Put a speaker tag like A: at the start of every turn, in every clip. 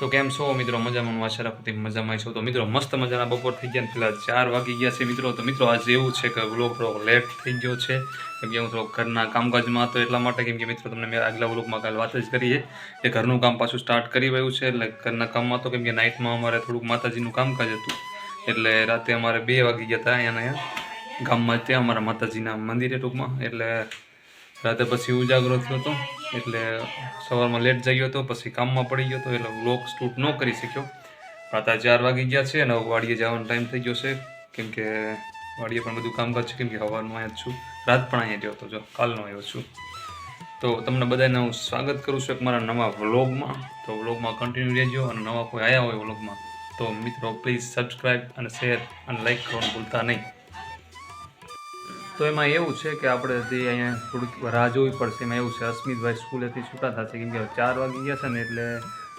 A: તો કેમ છો મિત્રો? મજામાં આશા રાખું મજામાં છો. તો મિત્રો મસ્ત મજાના બપોર થઈ ગયા, પેલા 4 વાગી ગયા છે મિત્રો. તો મિત્રો આજે એવું છે કે વ્લોગ થોડો લેટ થઈ ગયો છે, કેમ કે હું થોડો ઘરના કામકાજમાં હતો એટલા માટે. કેમ કે મિત્રો તમને મેં આગલા વ્લોગમાં કાલે વાત જ કરી છે કે ઘરનું કામ પાછું સ્ટાર્ટ કરી રહ્યું છે. એટલે ઘરના કામમાં તો કેમ કે નાઇટમાં અમારે થોડુંક માતાજીનું કામકાજ હતું, એટલે રાતે અમારે 2 વાગી ગયા હતા અહીંયા ગામમાં, ત્યાં અમારા માતાજીના મંદિરે ટૂંકમાં. એટલે રાતે પછી ઉજાગરો થયો હતો, એટલે સવારમાં લેટ જઈ ગયો હતો, પછી કામમાં પડી ગયો હતો, એટલે વ્લોગ શૂટ ન કરી શક્યો. રાતે 4 વાગી ગયા છે અને વાડીએ જવાનો ટાઈમ થઈ ગયો છે, કેમ કે વાડીએ પણ બધું કામકાજ છે, કેમ કે સવારનું અહીંયા જ છું, રાત પણ અહીંયા રહ્યો હતો, જો કાલનો આવ્યો છું. તો તમને બધાને હું સ્વાગત કરું છું એક મારા નવા વ્લોગમાં. તો વ્લોગમાં કન્ટિન્યુ રહેજો, અને નવા કોઈ આવ્યા હોય વ્લોગમાં તો મિત્રો પ્લીઝ સબસ્ક્રાઈબ અને શેર અને લાઈક કરવાનું ભૂલતા નહીં. તો એમાં એવું છે કે આપણે જે અહીંયા થોડીક રાહ જોવી પડશે. એમાં એવું છે, અસ્મિતભાઈ સ્કૂલેથી છૂટા થશે, કેમ કે 4 વાગી ગયા છે ને, એટલે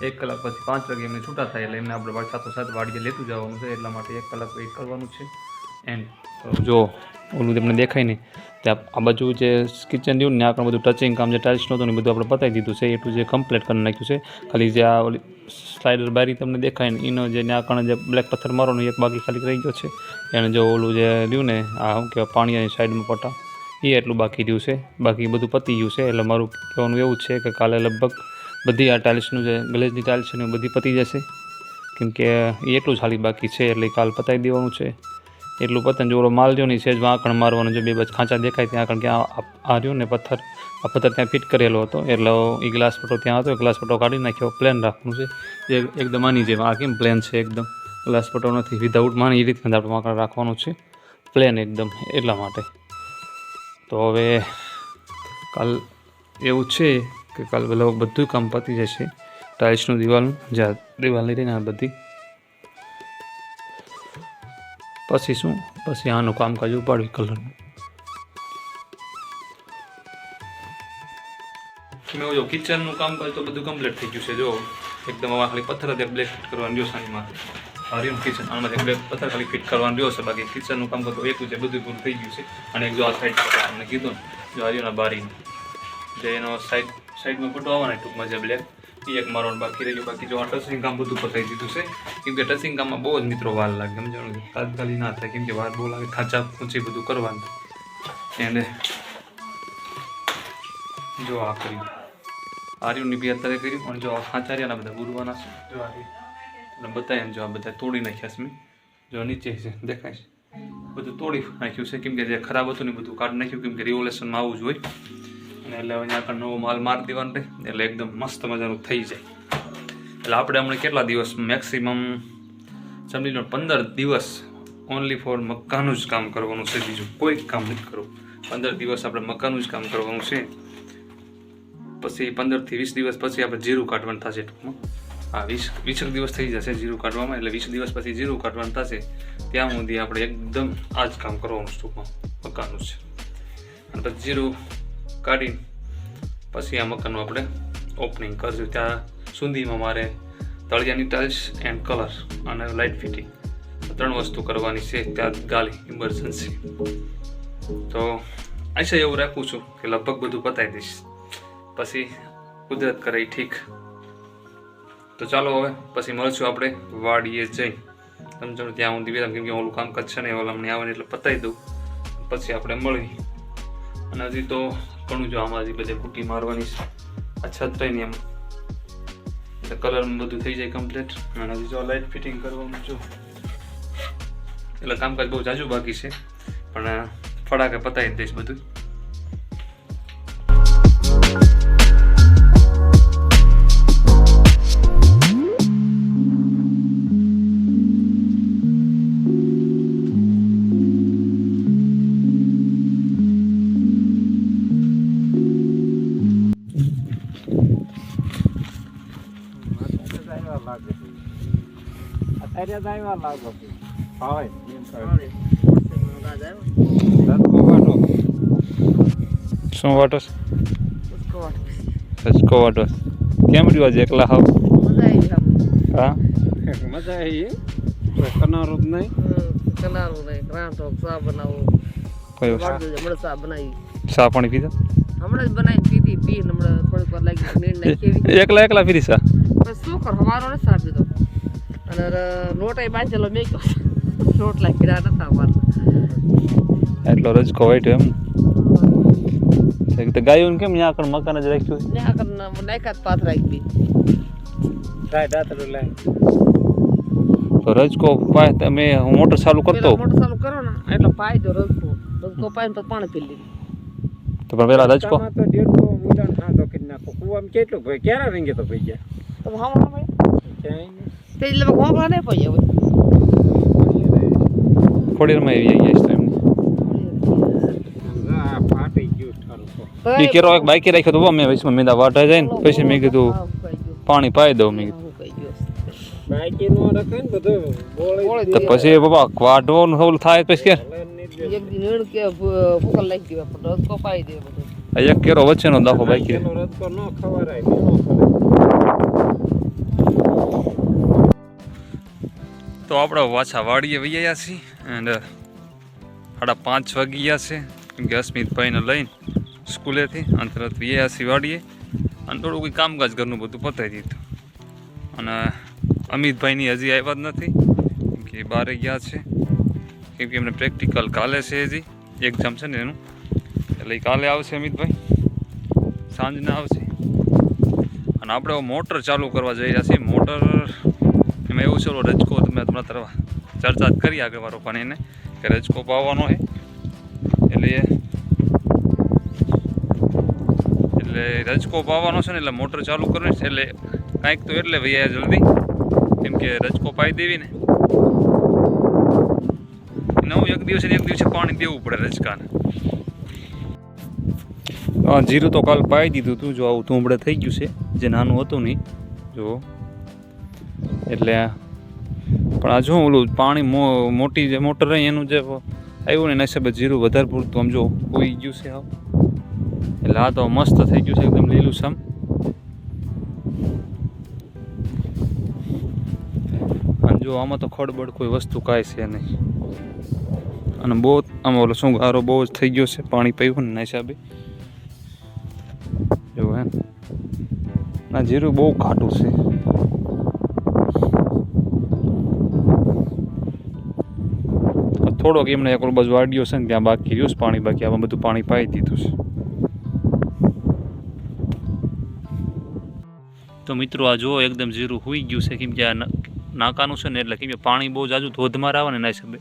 A: 1 કલાક પછી 5 વાગે એમને છૂટા થાય, એટલે એમને આપણે સાથોસાથ વાડીએ લેતું જવાનું છે, એટલા માટે 1 કલાક વેઇટ કરવાનું છે. એન્ડ જો ઓલું તમને દેખાય ને, ત્યાં આ બાજુ જે કિચન રહ્યું ને, આપણે બધું ટચિંગ કામ જે ટાઇલ્સનું હતું ને બધું આપણે પતાવી દીધું છે. એટલું જે કમ્પ્લીટ કરી નાખ્યું છે. ખાલી જે આ ઓલી સ્લાઇડર બારી તમને દેખાય ને, એનો જે ત્યાં જે બ્લેક પથ્થર મારો ને એક બાકી ખાલી રહી ગયો છે. એને જો ઓલું જે રહ્યું ને, આ શું કહેવાય પાણીની સાઈડમાં પટા, એ એટલું બાકી રહ્યું છે. બાકી બધું પતી ગયું છે. એટલે મારું કહેવાનું એવું છે કે કાલે લગભગ બધી આ ટાઇલ્સનું જે ગ્લેઝની ટાઇલ્સ છે ને બધી પતી જશે, કેમ કે એ એટલું જ ખાલી બાકી છે, એટલે કાલ પતાવી દેવાનું છે. એટલું પતન જો ઓલો માલ રહ્યો ને સેજ આંકણ મારવાનો, જો 2 બાજુ ખાંચા દેખાય ત્યાં, કારણ કે આ રહ્યો ને પથ્થર, આ પથ્થર ત્યાં ફિટ કરેલો હતો, એટલે એ ગ્લાસ પટ્ટો ત્યાં હતો, ગ્લાસ પટ્ટો કાઢી નાખ્યો, પ્લેન રાખવાનું છે. જે એકદમ આની જેમ, આ કેમ પ્લેન છે એકદમ, ગ્લાસ પટ્ટો નથી, વિધાઉટ માની એ રીતના આપણે વાંકણ રાખવાનું છે, પ્લેન એકદમ, એટલા માટે. તો હવે કાલ એવું છે કે કાલ બધું કામ પતી જશે, ટાઇલ્સનું દિવાલનું, જ્યાં દિવાલની રહીને બધી. પછી શું, પછી આનું કામકાજ ઉપાડવી કલરનું. મેં જો કિચનનું કામકાજ તો બધું કમ્પ્લીટ થઈ ગયું છે. જો એકદમ આવા ખાલી પથ્થર જ બ્લેક ફિટ કરવાનું રહ્યો છે. આમાં હાર્યું કિચન, આમાં બ્લેક પથ્થર ખાલી ફિટ કરવાનું રહ્યો છે. બાકી કિચનનું કામ તો એટલું છે, બધું પૂરું થઈ ગયું છે. અને એક જો આ સાઈડ અમને કીધું ને, જો હાર્યુંના બારી જે એનો સાઈડમાં પટો આવવાના ટૂંકમાં જે બ્લેક, એ એક મારવાનું બાકી રહ્યું. બાકી જો આ ટચિંગ કામ બધું પતાવી દીધું છે, કેમ કે ટચિંગ કામમાં બહુ જ મિત્રો વાર લાગે, સમજાણું તાત્કાલિક ના થાય, કેમ કે વાર બહુ લાગે, ખાંચા ઊંચી બધું કરવાનું. એને જો આ કર્યું, આર્યુની બી અત્યારે કર્યું, અને જો આ ખાંચારિયાના બધા બુરવાના છે, જો આ બતાવીએ જો આ બધા તોડી નાખ્યા છે મેં, જો નીચે છે દેખાય છે, બધું તોડી નાખ્યું છે, કેમ કે જે ખરાબ હતું ને બધું કાઢી નાખ્યું, કેમ કે રિવોલ્યુશનમાં આવવું જ હોય. અને એટલે અહીંયા આગળ નવો માલ મારી દેવાનો રહે, એટલે એકદમ મસ્ત મજાનું થઈ જાય. એટલે આપણે હમણાં કેટલા દિવસ મેક્સિમમ સમજી લો 15 દિવસ ઓનલી ફોર મકાનનું જ કામ કરવાનું છે, બીજું કોઈ કામ નથી કરવું. 15 દિવસ આપણે મકાનનું જ કામ કરવાનું છે. પછી 15 થી 20 દિવસ પછી આપણે જીરું કાઢવાનું થશે ટૂંકમાં. હા, 20 દિવસ થઈ જશે જીરું કાઢવામાં, એટલે 20 દિવસ પછી જીરું કાઢવાનું થશે. ત્યાં સુધી આપણે એકદમ આ જ કામ કરવાનું ટૂંકમાં મકાનનું છે. અને પછી જીરું કાઢીને પછી આ મકાનનું આપણે ઓપનિંગ કરશું. ત્યાં સુધીમાં મારે તળિયાની ટાઇલ્સ એન્ડ કલર અને લાઇટ ફિટિંગ 3 વસ્તુ કરવાની છે. ત્યાં ગાલી ઇમરજન્સી. તો આશા એવું રાખું છું કે લગભગ બધું પતાવી દઈશ, પછી કુદરત કરે ઠીક. તો ચાલો હવે પછી મળશું આપણે વાડીએ જઈ, સમજો ત્યાં હું દિવ્યા, કેમ કે ઓલું કામકાજ છે ને ઓલા અમને આવે ને એટલે પતાવી દઉં, પછી આપણે મળી. અને હજી તો ઘણું જો આમાં હજી બધે કુટી મારવાની છે, આ છત રહીને એમ, એટલે કલર બધું થઈ જાય કમ્પ્લીટ. અને હજી જો લાઇટ ફિટિંગ કરવાનું જો, એટલે કામકાજ બહુ જાજુ બાકી છે, પણ ફટાકે પતાવી દઈશ બધું. શું વાટો સચકો વાટો? કેમ રહ્યો આજે એકલા? હાવ હા,
B: મજા આવી. કનારો જ નહીં,
C: કનારો નહીં, રાંધો ચા બનાવો,
A: કયો
C: હમણાં ચા બનાવી,
A: ચા પાણી પીધા?
C: હમણાં જ બનાવીને પીધી, હમણાં થોડીક વાર લાગી નીર નાખી.
A: એકલા પીધી ચા?
C: શું નોકર હવારો ને સાહેબ દીધો અને લોટ બાંધેલો મેં રોટલા કીડા નતા અમારે
A: એટલો રજકો વાઈટ એમ તો ગાયું કેમ ત્યાં આગળ મકાન જ રાખ્યું
C: ને આગળ નાયકાત પાથ રાખી
B: કાંઈ દાતરું લાય
A: તો રજકો પાય તમે મોટર ચાલુ કરતો
C: મોટર ચાલુ કરો ને એટલે પાઈ દો રજકો પાઈને તો પાણી પી લીધું
A: તો પણ પેલા રજકો
B: તો 150 મીટર ખાધો કરી નાખો કુવામાં કેટલું ભાઈ ક્યારે રીંગે તો ભાઈ ગયા
C: તો હમણાં ભાઈ
B: ક્યાંય નહીં
C: તે એટલે ઘોંઘા નહીં પડી હવે
A: ખોડીરમાં આવી ગયા છે એમને
B: આ ફાટી ગયું ઠારું
A: એ કેરો એક બાઈક રાખ્યો તો મેં વૈશમાં મેં વાટા જાય ને પછી મેં કીધું પાણી પાઈ દઉં મેં કીધું
B: બાઈકી નો રખે ને બધું બોળી
A: તો પછી બાબા વાઢવાનું સૌ થાય પછી કે
C: એક દી નીણ કે ભૂકલ લાગી ગયો પણ રજકો પાઈ દે બધું
A: એક કેરો વચ્ચેનો દાખો બાઈક
B: રસ્તો ન ખવરાય
A: તો આપણે પાછા વાડીએ વહી આવ્યા છીએ એન્ડ 5:30 વાગી ગયા છે કેમ કે અસ્મિતભાઈને લઈને સ્કૂલેથી અને તરત વહી આવ્યા છીએ વાડીએ અને થોડું કંઈ કામકાજ ઘરનું બધું પતાવી દીધું અને અમિતભાઈની હજી આવ્યા જ નથી કેમ કે બહાર ગયા છે કેમ કે એમને પ્રેક્ટિકલ કાલે છે હજી એક્ઝામ છે ને એનું એટલે કાલે આવશે અમિતભાઈ સાંજના આવશે અને આપણે મોટર ચાલુ કરવા જઈ રહ્યા છીએ મોટર એમાં એવું છે રજકો તમે તમારા તરફ ચર્ચા જ કરી આગળ વારો પણ એને કે રજકો પાવાનો છે એટલે રજકો પાવાનો છે ને એટલે મોટર ચાલુ કરવી છે એટલે કાંઈક તો એટલે ભૈયા જલ્દી કેમ કે રજકો પાઈ દેવી ને નવું એક દિવસે પાણી દેવું પડે રજકાને જીરું તો કાલ પાઈ દીધું હતું જો આવું તુંબડે થઈ ગયું છે જે નાનું હતું નહીં જો એટલે પણ આ જો ઓલું પાણી મોટી જે મોટર રહી એનું જે આવ્યું ને એના હિસાબે જીરું વધારે પૂરતું આમ જો ઉઈ ગયું છે આવ એટલે આ તો મસ્ત થઈ ગયું છે એકદમ લીલું છમ અને જો આમાં તો ખડબડ કોઈ વસ્તુ કાંઈ છે નહીં અને બહુ આમાં ઓલો શું ગારો બહુ જ થઈ ગયો છે પાણી પીવું ને એના હિસાબે જો હે ના જીરું બહુ ઘાટું છે થોડોક એમને એક બાજુ વાડ્યો છે ને ત્યાં બાકી રહ્યું છે પાણી બાકી આમાં બધું પાણી પાઈ દીધું છે તો મિત્રો આ જો એકદમ જીરું હોઈ ગયું છે કેમ કે આ નાકાનું છે ને એટલે કેમ કે પાણી બહુ જાજુ ધોધમાર આવે ને એના હિસાબે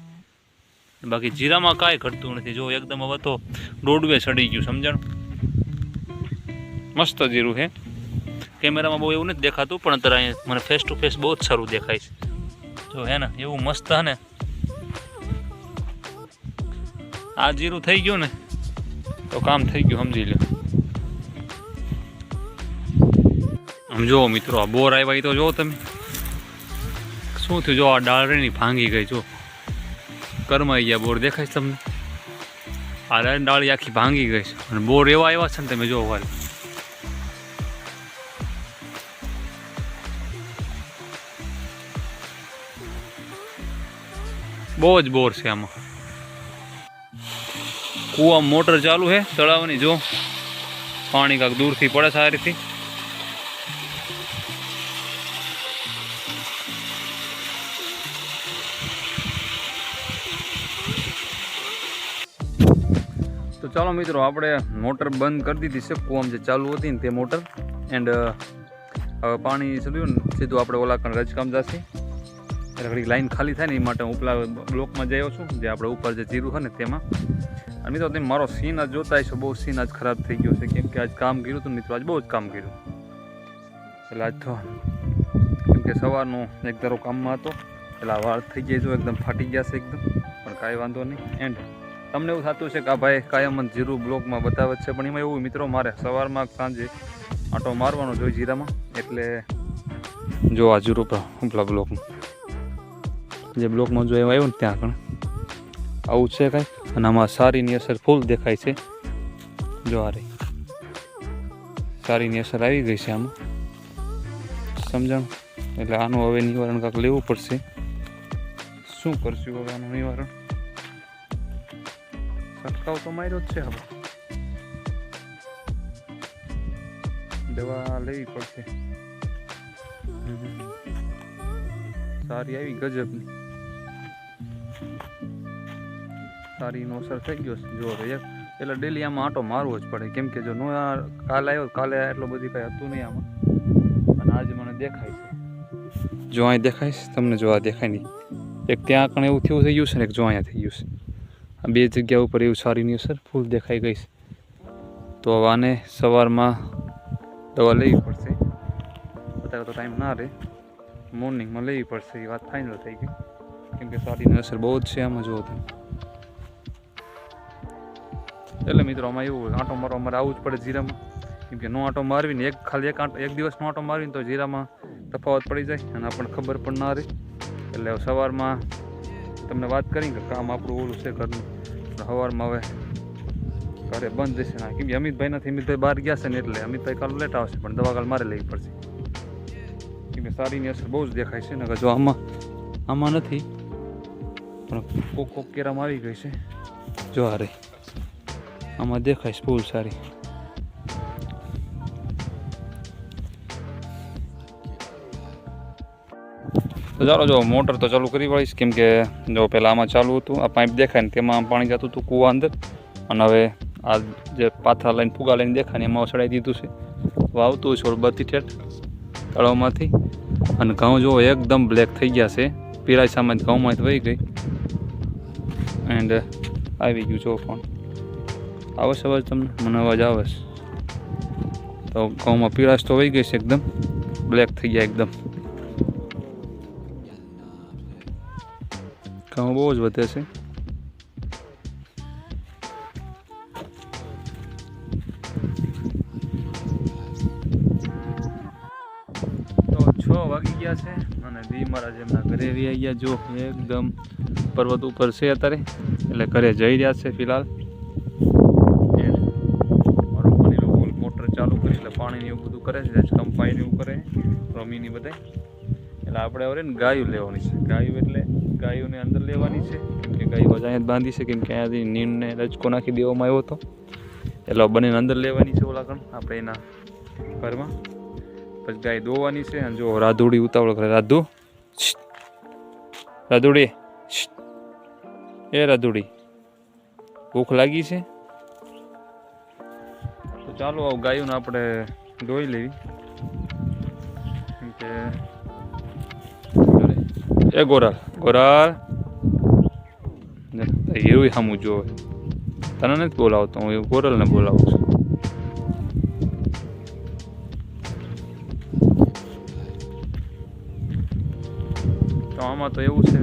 A: બાકી જીરામાં કાંઈ ઘટતું નથી જો એકદમ હવે તો દોડવે ચડી ગયું સમજાણું મસ્ત જીરું છે કેમેરામાં બહુ એવું નથી દેખાતું પણ અત્યારે અહીંયા મને ફેસ ટુ ફેસ બહુ જ સારું દેખાય છે જો હે ને એવું મસ્ત હે ને આ જીરું થઈ ગયું ને તો કામ થઈ ગયું સમજી લો આમ જુઓ મિત્રો આ બોર આવ્યા એ તો જુઓ તમે શું થયું જો આ ડાળની ભાંગી ગઈ જો કરમાઈ ગયા બોર દેખાય છે તમને આ ડાળી આખી ભાંગી ગઈ છે અને બોર એવા આવ્યા છે ને તમે જો વાલ બહુ જ બોર છે આમાં કૂવા મોટર ચાલુ છે તળાવની જો પાણી કાંક દૂરથી પડે સારીથી તો ચાલો મિત્રો આપણે મોટર બંધ કરી દીધી છે કૂવામાં જે ચાલુ હતી ને તે મોટર એન્ડ હવે પાણી ચડ્યું ને સીધું આપણે ઓલા કણ રજકામ જશે એટલે ઘડી લાઈન ખાલી થાય ને એ માટે હું ઉપલા બ્લોકમાં જઈ આવ્યો છું જે આપણે ઉપર જે જીરું છે ને તેમાં અને મિત્રો તમે મારો સીન આજ જોતા હશો બહુ સીન આજ ખરાબ થઈ ગયો છે કેમ કે આજ કામ કર્યું હતું મિત્રો આજ બહુ જ કામ કર્યું એટલે આજ તો કેમ કે સવારનું એક ધારો કામમાં હતો એટલે આ વાળ થઈ જાય જો એકદમ ફાટી ગયા છે એકદમ પણ કાંઈ વાંધો નહીં એન્ડ તમને એવું થતું છે કે આ ભાઈ કાયમ જ જીરું બ્લોકમાં બતાવે છે પણ એમાં એવું મિત્રો મારે સવારમાં સાંજે આંટો મારવાનો જોઈએ જીરામાં એટલે જો આ જીરું ઉપલા બ્લોકમાં જે બ્લોકમાં જો એમાં આવ્યું ને ત્યાં આગળ આવું છે કાંઈ અને આમાં સારીની અસર ફૂલ દેખાય છે જો આ રહી સારીની અસર આવી ગઈ છે આમાં સમજાણું એટલે આનું હવે નિવારણ કાંઈક લેવું પડશે શું કરશું હવે આનું નિવારણ છંટકાવ તો માર્યો જ છે હવે દવા લેવી પડશે સારી આવી ગજબની સારીનો અસર થઈ ગયો છે જો તો એક એટલે ડેલી આમાં આંટો મારવો જ પડે કેમ કે જો નો કાલે આવ્યો કાલે એટલો બધી કાંઈ હતું નહીં આમાં અને આજે મને દેખાય છે જો અહીં દેખાય છે તમને જો આ દેખાય નહીં એક ત્યાં કણ એવું થયું થઈ ગયું છે ને એક જો અહીંયા થઈ ગયું છે આ બે જગ્યા ઉપર એવું સારીની અસર ફૂલ દેખાઈ ગઈ છે તો હવે આને સવારમાં દવા લેવી પડશે અત્યારે તો ટાઈમ ના રહે મોર્નિંગમાં લેવી પડશે એ વાત ફાઇનલ થઈ ગઈ કેમ કે સારીની અસર બહુ જ છે આમાં જુઓ તમે એટલે મિત્રો આમાં એવું હોય આંટો મારવા અમારે આવવું જ પડે જીરામાં કેમ કે નો આંટો મારવીને એક દિવસનો આંટો મારવીને તો જીરામાં તફાવત પડી જાય અને આપણને ખબર પણ ના રહે એટલે સવારમાં તમને વાત કરી કે કામ આપણું ઓલું છે ઘરનું સવારમાં હવે ઘરે બંધ જશે ના કેમ કે અમિતભાઈ બહાર ગયા છે ને એટલે અમિતભાઈ કાલ લેટ આવશે પણ દવા કાલ મારે લેવી પડશે કેમ કે સારીની અસર બહુ જ દેખાય છે ને જો આમાં નથી પણ કોક કેરામાં આવી ગઈ છે જો આ રહી આમાં દેખાય છે ફૂલ સારી તો ચાલો જો મોટર તો ચાલુ કરી વાળીશ કેમ કે જો પહેલાં આમાં ચાલુ હતું આ પાઇપ દેખાય ને તેમાં પાણી જતું હતું કૂવા અંદર અને હવે આ જે પાથરા લઈને ફુગા લઈને દેખાય ને એમાં ચડાવી દીધું છે વાવતું છે બધી ઠેઠ તળાવમાંથી અને ઘઉં જો એકદમ બ્લેક થઈ ગયા છે પીળાઈ સામે ઘઉંમાંથી વહી ગઈ એન્ડ આવી ગયું જો પણ આવે છે અવાજ તમને મને અવાજ આવે છે તો ઘઉંમાં પીળાશ તો વહી ગઈ છે એકદમ બ્લેક થઈ ગયા એકદમ ઘઉં બહુ જ વધે છે તો 6 વાગી ગયા છે અને દી મારા જેમના ઘરે આવી ગયા જો એકદમ પર્વત ઉપર છે અત્યારે એટલે ઘરે જઈ રહ્યા છે ફિલહાલ મોટર ચાલુ કરી એટલે પાણીને એવું બધું કરે છે કંપાઈને એવું કરે રમીની બધા એટલે આપણે હવે ને ગાયું લેવાની છે ગાયું એટલે ગાયોને અંદર લેવાની છે કેમ કે ગાયો અહીંયા જ બાંધી છે કેમ કે અહીંયાથી નીમને રજકો નાખી દેવામાં આવ્યો હતો એટલે બંનેને અંદર લેવાની છે ઓલા કણ આપણે એના ઘરમાં પછી ગાય દોવાની છે અને જો રાધુડી ઉતાવળ કરે રાધુડી એ રાધુડી ભૂખ લાગી છે તો ચાલો ગાયોને આપણે દોઈ લેવી કેમ કે એ ગોરાલ એવું સામું જોવે તને નથી બોલાવતો હું એવું ગોરલને બોલાવું છું તો આમાં તો એવું છે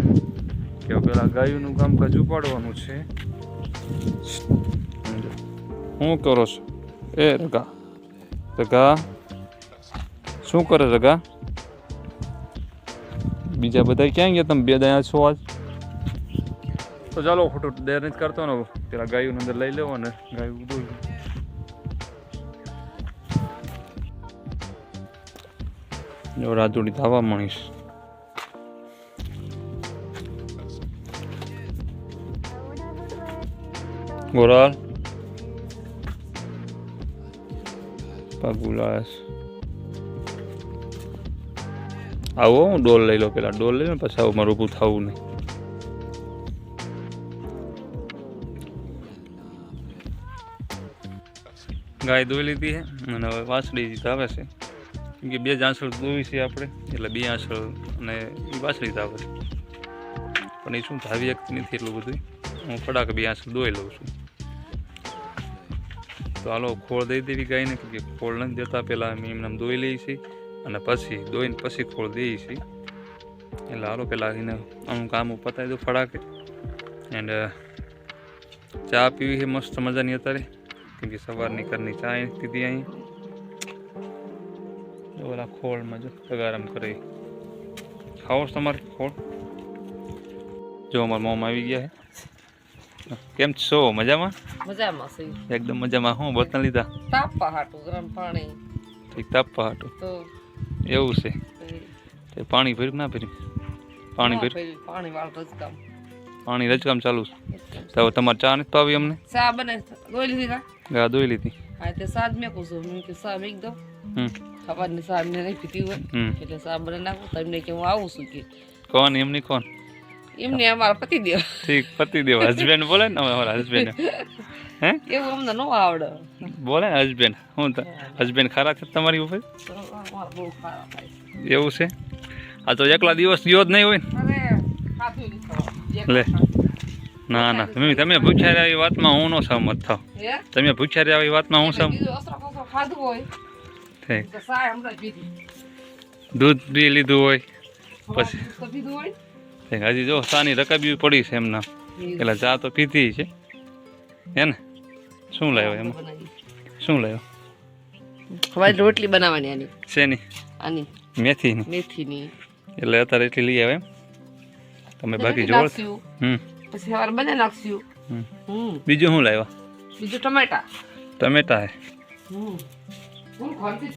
A: કે પેલા ગાયોનું કામકાજ ઉપાડવાનું છે શું કરો છો એ રગા શું કરે રગા બીજા બધા ક્યાં ગયા તમે બે દયા છો આજ તો ચાલો ખોટું દેર નથી કરતો ને પેલા ગાયું અંદર લઈ લેવો ને ગાયું દોઈ જો રાધુડી ધાવા મણીશ ગોરાલ પગુલાસ આવો હું ડોલ લઈ લો પેલા ડોલ લઈ લો પછી આવું મારું ઊભું થવું નહીં ગાય દોઈ લીધી છે અને હવે વાછડી ધાવે છે કેમ કે બે જ આંસળ દોઈ છે આપણે એટલે બે આંસળ અને એ વાછડી ધાવે છે પણ એ શું ધાવી શકતી નથી એટલું બધું હું ફટાક બે આંસળ દોઈ લઉં છું તો હાલો ખોળ દઈ દેવી ગાયને કેમ કે ખોળ નથી દેતા પહેલાં અમે એમને દોઈ લઈએ છીએ અને પછી દોઈને પછી ખોળ દઈએ છીએ એટલે હાલો પહેલાં એને આનું કામ પતાવી દો ફટાકે એન્ડ ચા પીવી છે મસ્ત મજાની અત્યારે કેમ કે સવારની ઘરની ચા પીધી અહીં ઓલા ખોળમાં જો ગરમ કરે ખાવો તમારે ખોળ જો અમારા મોમ આવી ગયા છે કેમ છો મજામાં
C: મજામાં છે
A: એકદમ મજામાં હું બર્તન લીધા
C: તાપવા હાટું ગરમ પાણી
A: ઠીક તાપવા હાટું
C: તો
A: એવું છે તે પાણી ભર્યું ના ભર્યું પાણી ભર્યું
C: પાણી વાળ રજકામ
A: પાણી રજકામ ચાલુ છે તો હવે તમારે ચા નથી પાવી અમને
C: ચા બને દોઈ લીધી ના
A: ગા દોઈ લીધી
C: હા તે સાજ મેં કહું છું કે ચા મેં દો સવારની સાંજને નહીં પીતી હોય
A: હમ
C: એટલે સા બને નાખું તમને કે હું આવું છું કે
A: કોણ એમની કોણ
C: એમને અમારા પતિ દેવ
A: ઠીક પતિ દેવ હસબેન્ડ બોલે ને અમારા હસબેન્ડ હે
C: એવું અમને ન આવડે
A: બોલે ને હસબેન્ડ હું હસબેન્ડ ખરા છે તમારી ઉપર
C: તો અમારા બહુ ખાવા થાય
A: એવું છે આ તો એકલા દિવસ ગયો જ નહીં હોય ને
C: અરે ખાતું નહીં
A: લે ના ના તમે ભૂખ્યા રહ્યા એ વાતમાં હું ન સહમત થાવ
C: હે
A: તમે ભૂખ્યા રહ્યા એ વાતમાં હું સહમત
C: બીજું અસરો કસરો ખાધું હોય
A: ઠીક
C: તો સાય હમણાં જ પીધી
A: દૂધ પી લીધું હોય
C: પછી તો પીધું હોય
A: ઠીક હજી જો સાની રકાબી પડી છે એમના એટલે ચા તો પીધી છે હે ને શું લાવ્યો એમાં શું લાવ્યો
C: ખવાય રોટલી બનાવવાની આની
A: શેની
C: આની
A: મેથીની
C: મેથીની
A: એટલે અત્યારે એટલી લઈ આવે એમ તમે બાકી જોડ
C: નાખશું
A: હમ
C: પછી સવારે બને નાખશું
A: હમ. બીજું શું લાવ્યા
C: બીજું ટમેટા
A: ટમેટા હે
C: હું ઘરથી